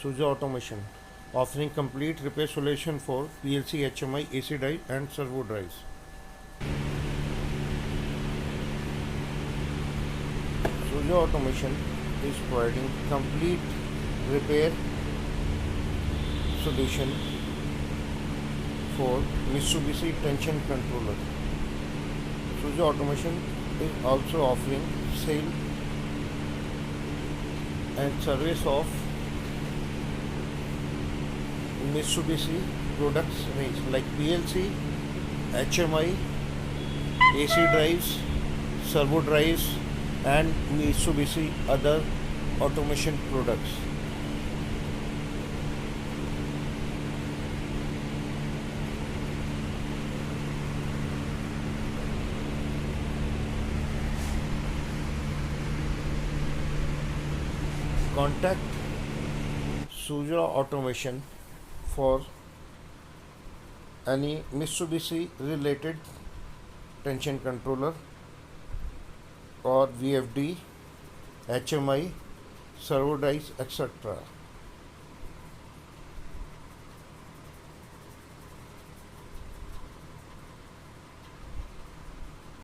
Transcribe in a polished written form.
Suja Automation, offering complete repair solution for PLC, HMI, AC drive and servo drives. Suja Automation is providing complete repair solution for Mitsubishi tension controller. Suja Automation is also offering sale and service of Mitsubishi products range like PLC, HMI, AC drives, servo drives and Mitsubishi other automation products. Contact Suja Automation for any Mitsubishi related tension controller or VFD, HMI, servo drives, etc.